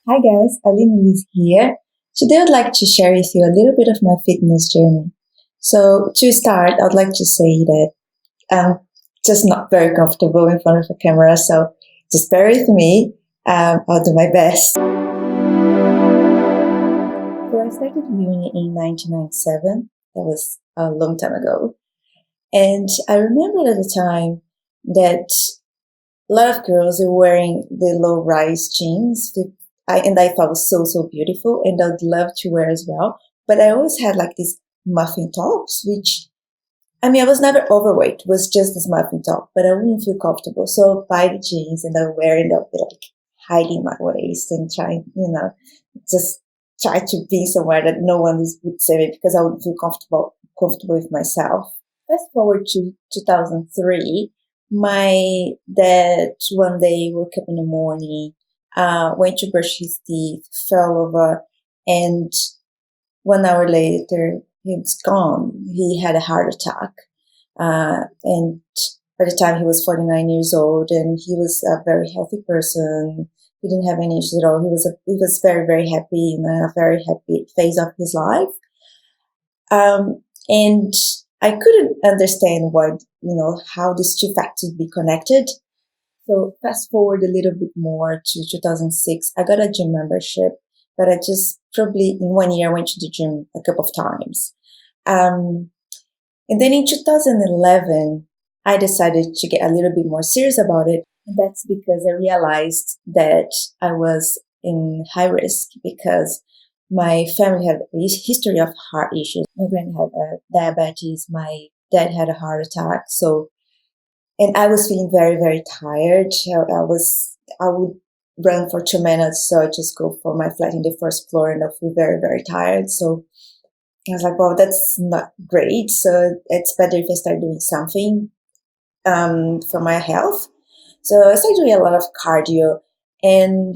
Hi guys, Aline Luis here. Today I'd like to share with you a little bit of my fitness journey. So to start, I'd like to say that I'm just not very comfortable in front of a camera, so just bear with me. I'll do my best. So I started uni in 1997. That was a long time ago. And I remember at the time that a lot of girls are wearing the low-rise jeans. And I thought it was so beautiful, and I'd love to wear as well. But I always had like these muffin tops, which I was never overweight. It was just this muffin top, but I wouldn't feel comfortable. So I'll buy the jeans and I'll wear it, and I'll be like hiding my waist and trying, just try to be somewhere that no one would say me because I wouldn't feel comfortable with myself. Fast forward to 2003, my dad one day woke up in the morning, went to brush his teeth, fell over, and 1 hour later, he was gone. He had a heart attack. And by the time he was 49 years old, and he was a very healthy person. He didn't have any issues at all. He was very happy in a very happy phase of his life. And I couldn't understand how these two factors be connected. So fast forward a little bit more to 2006, I got a gym membership, but I just probably in 1 year went to the gym a couple of times. And then in 2011, I decided to get a little bit more serious about it. And that's because I realized that I was in high risk because my family had a history of heart issues. My grandma had diabetes. My dad had a heart attack. And I was feeling very tired. I would run for 2 minutes. So I just go for my flat in the first floor and I feel very tired. So I was like, well, that's not great. So it's better if I start doing something, for my health. So I started doing a lot of cardio, and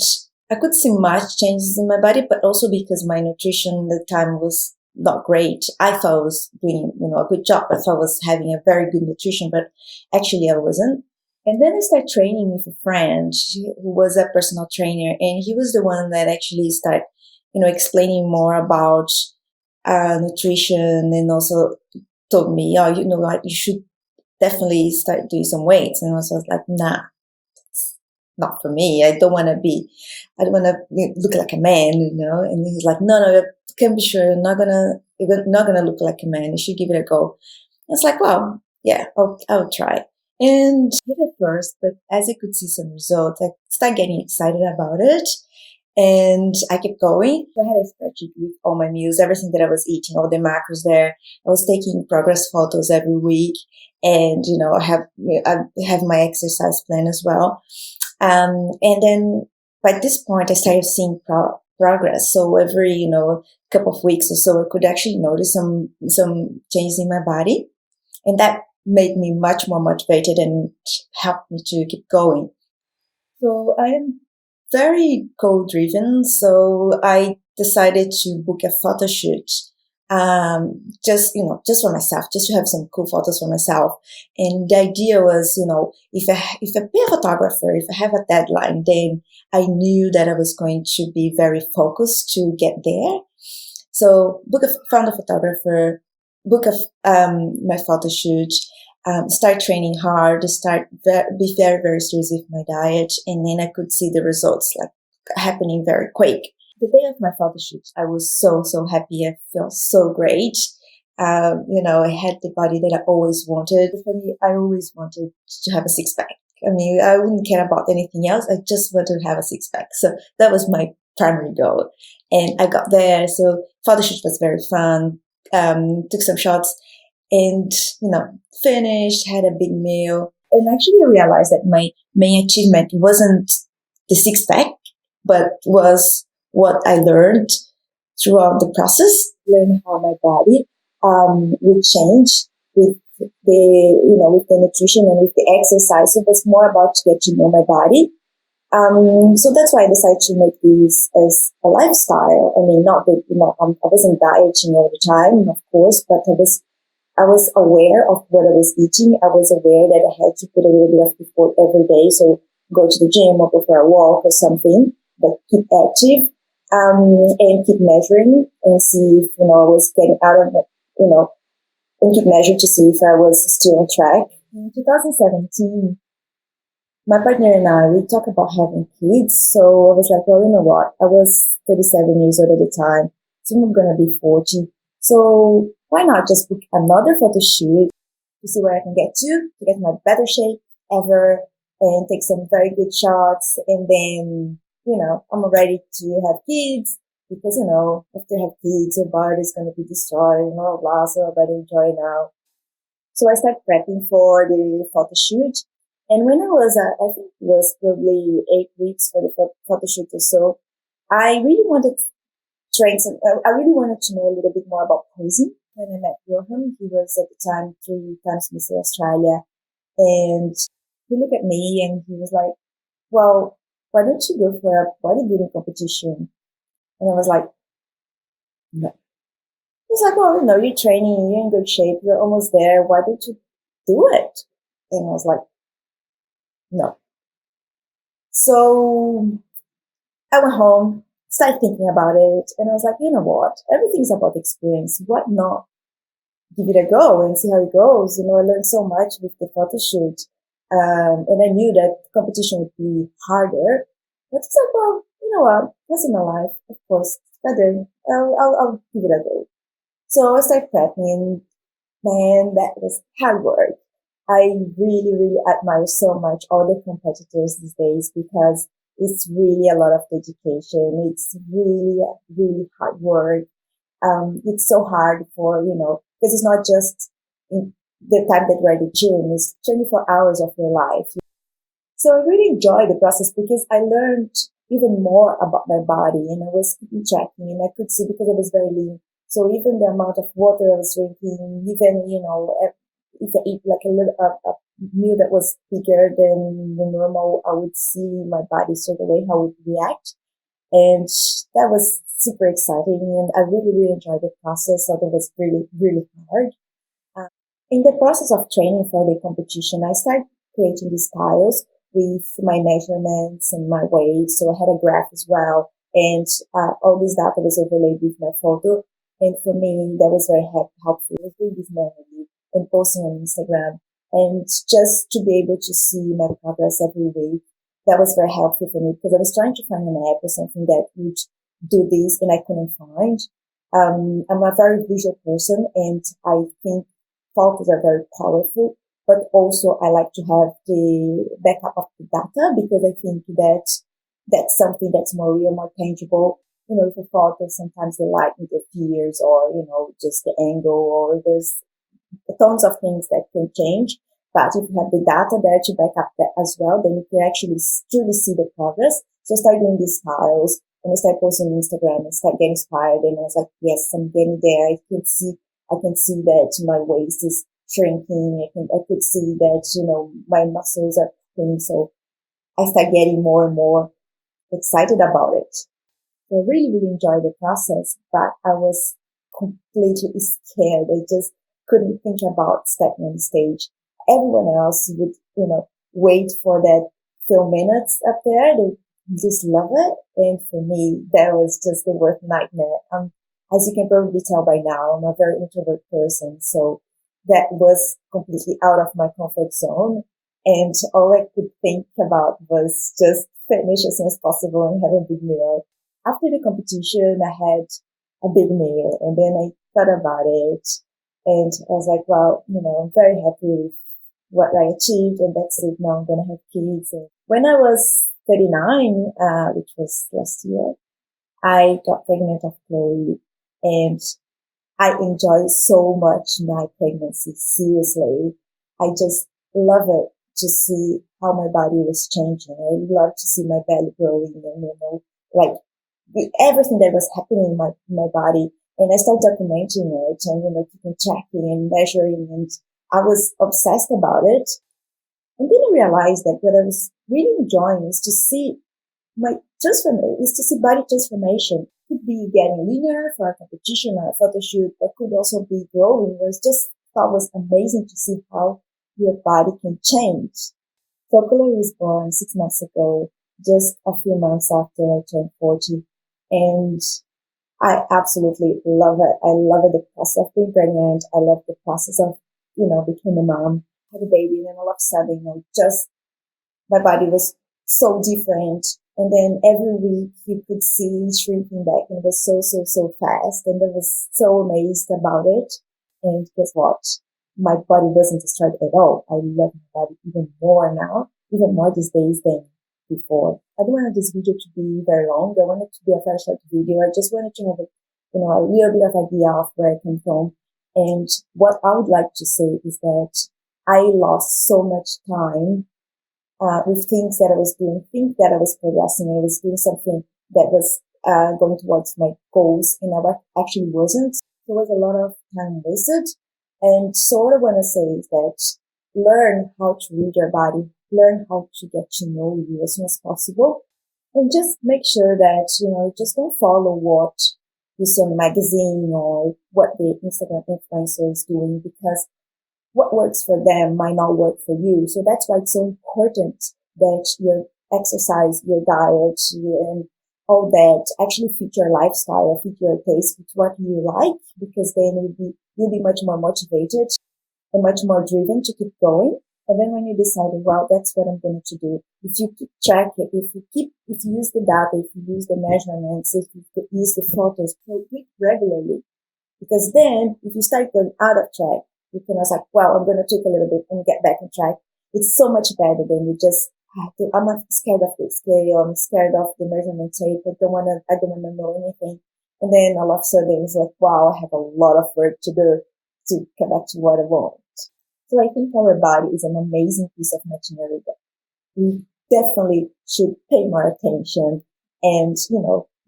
I could see much changes in my body, but also because my nutrition at the time was not great. I thought I was doing, a good job. I thought I was having a very good nutrition, but actually I wasn't. And then I started training with a friend who was a personal trainer, and he was the one that actually started, explaining more about nutrition, and also told me, oh, you know what, you should definitely start doing some weights. And I was like, nah, it's not for me. I don't want to look like a man, And he's like, no, you can be sure you're not gonna look like a man. You should give it a go. I was like, well, yeah, I'll try. And I did at first, but as I could see some results, I started getting excited about it. And I kept going. So I had a spreadsheet with all my meals, everything that I was eating, all the macros there. I was taking progress photos every week. And, I have my exercise plan as well. And then by this point, I started seeing progress. So every, couple of weeks or so, I could actually notice some changes in my body. And that made me much more motivated and helped me to keep going. So I am very goal driven. So I decided to book a photo shoot, just for myself, just to have some cool photos for myself. And the idea was, if I pay a photographer, if I have a deadline, then I knew that I was going to be very focused to get there. So found a photographer, book my photo shoot, start training hard, be very serious with my diet, and then I could see the results like happening very quick. The day of my photo shoot, I was so happy. I felt so great. I had the body that I always wanted. For me, I always wanted to have a six pack. I wouldn't care about anything else. I just wanted to have a six pack. So that was my primary goal. And I got there. So photo shoot was very fun. Took some shots and, finished, had a big meal. And actually I realized that my main achievement wasn't the six pack, but was what I learned throughout the process, learn how my body would change with with the nutrition and with the exercise. It was more about to get to know my body. So that's why I decided to make this as a lifestyle. Not that, I wasn't dieting all the time, of course, but I was aware of what I was eating. I was aware that I had to put a little bit of effort every day. So go to the gym or go for a walk or something. but keep active, and keep measuring and see if, I was getting out of it, and keep measuring to see if I was still on track. In 2017, my partner and I, we talked about having kids. So I was like, well, you know what? I was 37 years old at the time. Soon I'm going to be 40. So why not just book another photo shoot to see where I can to get my better shape ever and take some very good shots. And then, I'm ready to have kids because, after you have kids, your body is going to be destroyed and blah, blah, blah. So I better enjoy now. So I started prepping for the photo shoot. And when I was, I think it was probably 8 weeks for the photo shoot or so, I really wanted to I really wanted to know a little bit more about posing. When I met Wilhelm, he was at the time 3 times Mr. Australia. And he looked at me and he was like, well, why don't you go for a bodybuilding competition? And I was like, no. He was like, well, you're training, you're in good shape, you're almost there. Why don't you do it? And I was like, no. So I went home, started thinking about it, and I was like, you know what? Everything's about experience. What not? Give it a go and see how it goes. I learned so much with the photo shoot. And I knew that competition would be harder. But it's like, well, you know what? Once in my life, of course, better. I'll give it a go. So I started prepping. Man, that was hard work. I really, really admire so much all the competitors these days because it's really a lot of dedication. It's really, really hard work. It's so hard because it's not just in the time that you're at the gym, it's 24 hours of your life. So I really enjoyed the process because I learned even more about my body and I was keeping checking and I could see because I was very lean. So even the amount of water I was drinking, even, if I eat like a meal that was bigger than the normal, I would see my body straight away, how it would react. And that was super exciting. And I really, really enjoyed the process. So that was really, really hard. In the process of training for the competition, I started creating these tiles with my measurements and my weight. So I had a graph as well. And all this data was overlaid with my photo. And for me, that was very helpful. I was doing this manually and posting on Instagram. And just to be able to see my progress every week, that was very helpful for me because I was trying to find an app or something that would do this and I couldn't find. I'm a very visual person and I think photos are very powerful, but also I like to have the backup of the data because I think that that's something that's more real, more tangible. With a photo, sometimes the light interferes or, just the angle or there's tons of things that can change. But if you have the data there to back up that as well, then you can actually truly see the progress. So I started doing these tiles and I started posting on Instagram and start getting inspired. And I was like, yes, I'm getting there. I can see that my waist is shrinking. I could see that, my muscles are thin. So I start getting more and more excited about it. I really, really enjoyed the process, but I was completely scared. I just couldn't think about stepping on stage. Everyone else would, wait for that few minutes up there. They just love it. And for me, that was just the worst nightmare. As you can probably tell by now, I'm a very introvert person. So that was completely out of my comfort zone. And all I could think about was just finish as soon as possible and have a big meal. After the competition, I had a big meal and then I thought about it and I was like, well, I'm very happy with what I achieved and that's it. Now I'm going to have kids. And when I was 39, which was last year, I got pregnant of Chloe and I enjoyed so much my pregnancy. Seriously. I just love it to see how my body was changing. I love to see my belly growing and, like everything that was happening in my body. And I started documenting it and, keeping tracking and measuring. And I was obsessed about it. And then I realized that what I was really enjoying is to see body transformation. It could be getting leaner for a competition or a photo shoot, but could also be growing. It was just thought was amazing to see how your body can change. So Chloe was born 6 months ago. just a few months after I turned 40. And I absolutely love it. I love it, the process of being pregnant. I love the process of, becoming a mom, had a baby, and then all of a sudden, just my body was so different. And then every week you could see it shrinking back, and it was so, so, so fast. And I was so amazed about it. And guess what? My body wasn't destroyed at all. I love my body even more now, even more these days than before. I don't want this video to be very long. I want it to be a very short video. I just wanted to have a little bit of idea of where I come from. And what I would like to say is that I lost so much time with things that I was doing, think that I was progressing. I was doing something that was going towards my goals, and I actually wasn't. There was a lot of time wasted. And so what I want to say is that learn how to read your body, learn how to get to know you as soon as possible, and just make sure that, just don't follow what you see on the magazine or what the Instagram influencer is doing, because what works for them might not work for you. So that's why it's so important that your exercise, your diet, and all that actually fit your lifestyle, fit your taste, fit what you like, because then you'll be much more motivated and much more driven to keep going. And then when you decide, well, that's what I'm going to do. If you keep track it, if you use the data, if you use the measurements, if you use the photos regularly, because then if you start going out of track, you can also like, well, I'm going to take a little bit and get back on track. It's so much better than you just have to, I'm not scared of the scale. I'm scared of the measurement tape. I don't want to know anything. And then all of a sudden it's like, wow, I have a lot of work to do to come back to what I want. So I think our body is an amazing piece of machinery that we definitely should pay more attention. And,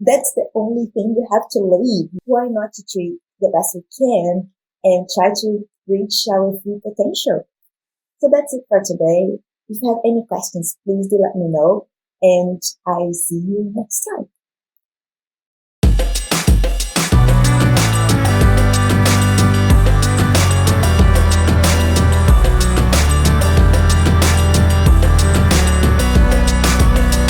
that's the only thing we have to leave. Why not to treat the best we can and try to reach our full potential? So that's it for today. If you have any questions, please do let me know. And I see you next time.